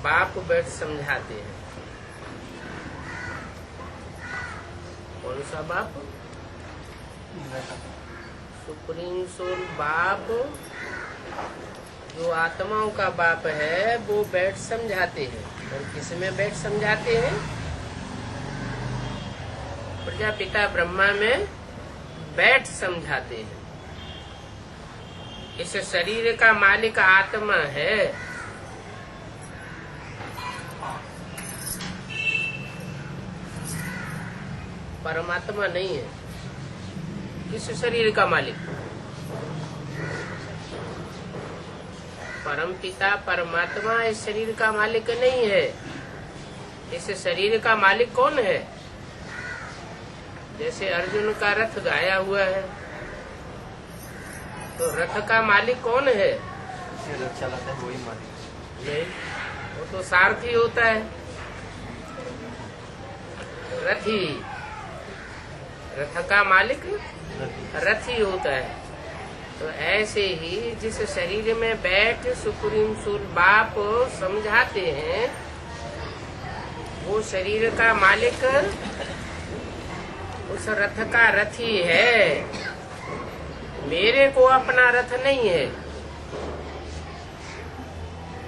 बाप बैठ समझाते हैं। कौन सा बाप? सुप्रीम सोल बाप, जो आत्माओं का बाप है, वो बैठ समझाते हैं। और किसमें बैठ समझाते हैं? प्रजापिता ब्रह्मा में बैठ समझाते हैं। इस शरीर का मालिक आत्मा है। परमात्मा नहीं है। किस शरीर का मालिक? परम पिता परमात्मा इस शरीर का मालिक नहीं है। इस शरीर का मालिक कौन है? जैसे अर्जुन का रथ गाया हुआ है, तो रथ का मालिक कौन है? रथ चलाता है वही मालिक नहीं, वो तो सारथी होता है, रथी। रथ का मालिक रथी होता है। तो ऐसे ही जिस शरीर में बैठ सुप्रीम सोल बाप समझाते हैं, वो शरीर का मालिक उस रथ का रथी है। मेरे को अपना रथ नहीं है।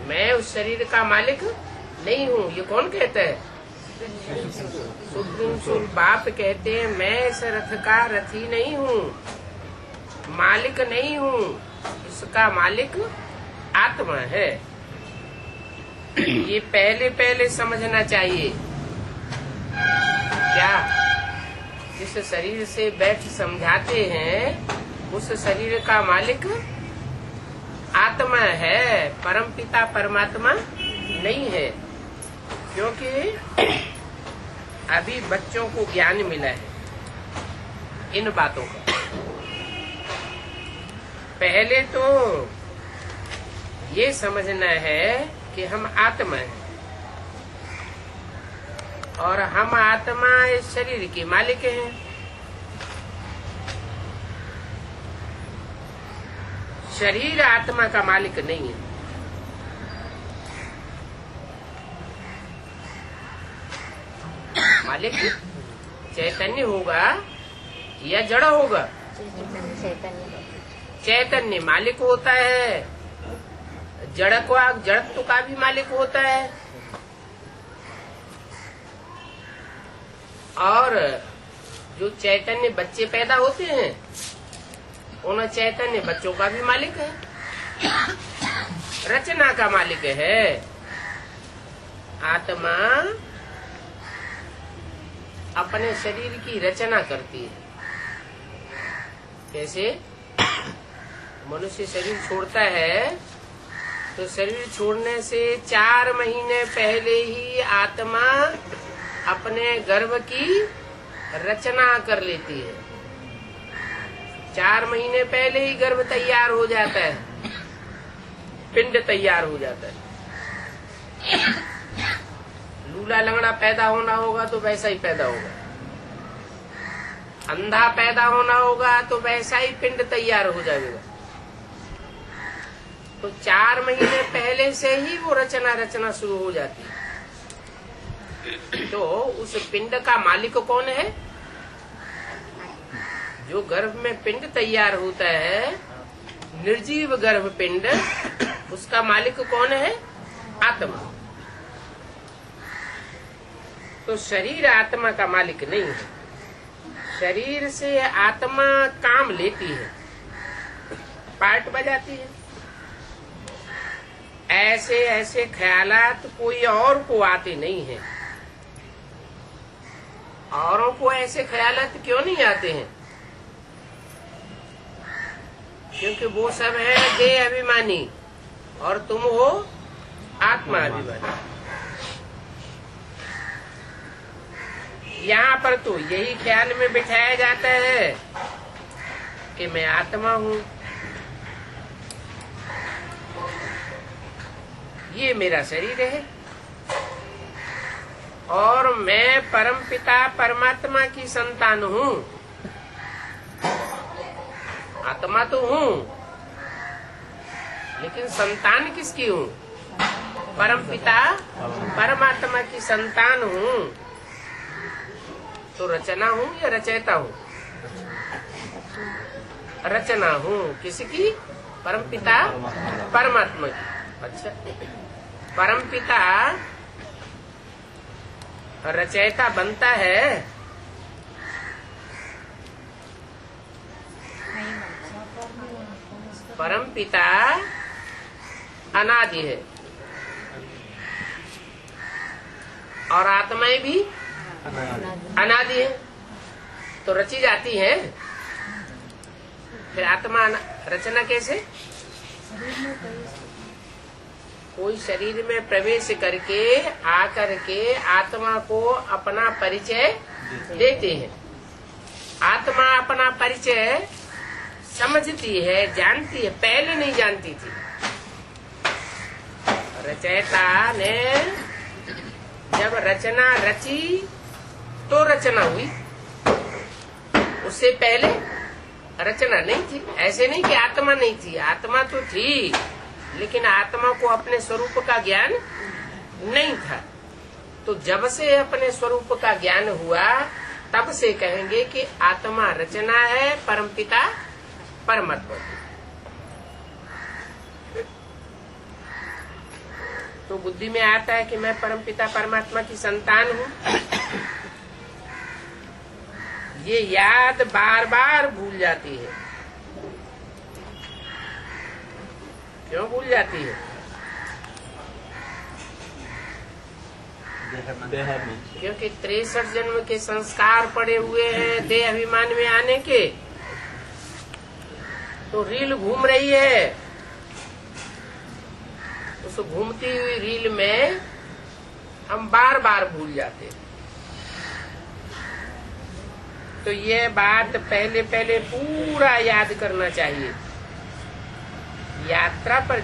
मैं उस शरीर का मालिक नहीं हूँ। ये कौन कहता है? सुप्रीम सोल बाप कहते हैं, मैं इस रथ का रथी नहीं हूँ, मालिक नहीं हूँ। इसका मालिक आत्मा है। ये पहले समझना चाहिए। क्या? जिस शरीर से बैठ समझाते हैं, उस शरीर का मालिक आत्मा है, परम पिता परमात्मा नहीं है। क्योंकि अभी बच्चों को ज्ञान मिला है इन बातों का। पहले तो ये समझना है कि हम आत्मा हैं और हम आत्मा इस शरीर के मालिक हैं। शरीर आत्मा का मालिक नहीं है। मालिक चैतन्य होगा या जड़ होगा? चैतन्य मालिक होता है। जड़त्व का भी मालिक होता है। और जो चैतन्य बच्चे पैदा होते हैं, उन चैतन्य बच्चों का भी मालिक है। रचना का मालिक है। आत्मा अपने शरीर की रचना करती है। कैसे? मनुष्य शरीर छोड़ता है, तो शरीर छोड़ने से 4 महीने पहले ही आत्मा अपने गर्भ की रचना कर लेती है। 4 महीने पहले ही गर्भ तैयार हो जाता है, पिंड तैयार हो जाता है। लूला लंगड़ा पैदा होना होगा तो वैसा ही पैदा होगा। अंधा पैदा होना होगा तो वैसा ही पिंड तैयार हो जाएगा। तो 4 महीने पहले से ही वो रचना शुरू हो जाती है। तो उस पिंड का मालिक कौन है? जो गर्भ में पिंड तैयार होता है, निर्जीव गर्भ पिंड, उसका मालिक कौन है? आत्मा। तो शरीर आत्मा का मालिक नहीं है। शरीर से आत्मा काम लेती है, पार्ट बजाती है। ऐसे ख्यालात कोई और को आते नहीं हैं। औरों को ऐसे ख्यालात क्यों नहीं आते हैं? क्योंकि वो सब है देह अभिमानी और तुम हो आत्मा अभिमानी। यहाँ पर तो यही ख्याल में बिठाया जाता है कि मैं आत्मा हूँ, ये मेरा शरीर है और मैं परम पिता परमात्मा की संतान हूँ। आत्मा तो हूँ, लेकिन संतान किसकी हूँ? परमपिता परमात्मा की संतान हूँ, तो रचना हूँ या रचयिता हूँ? रचना हूँ। किसकी? परमपिता परमात्मा की। अच्छा, परमपिता रचयिता बनता है? परमपिता अनादि है और आत्माएं भी अनादि है, तो रची जाती है। फिर आत्मा रचना कैसे? कोई शरीर में प्रवेश करके आकर के आत्मा को अपना परिचय देते हैं। आत्मा अपना परिचय समझती है, जानती है, पहले नहीं जानती थी। रचयिता ने जब रचना रची तो रचना हुई, उससे पहले रचना नहीं थी। ऐसे नहीं कि आत्मा नहीं थी, आत्मा तो थी, लेकिन आत्मा को अपने स्वरूप का ज्ञान नहीं था। तो जब से अपने स्वरूप का ज्ञान हुआ तब से कहेंगे कि आत्मा रचना है, परमपिता परमात्मा। तो बुद्धि में आता है कि मैं परमपिता परमात्मा की संतान हूँ। ये याद बार बार भूल जाती है। क्यों भूल जाती है? क्योंकि 63 जन्म के संस्कार पड़े हुए हैं देह अभिमान में आने के। तो रील घूम रही है, उस घूमती हुई रील में हम बार बार भूल जाते हैं। तो ये बात पहले पहले पूरा याद करना चाहिए। यात्रा पर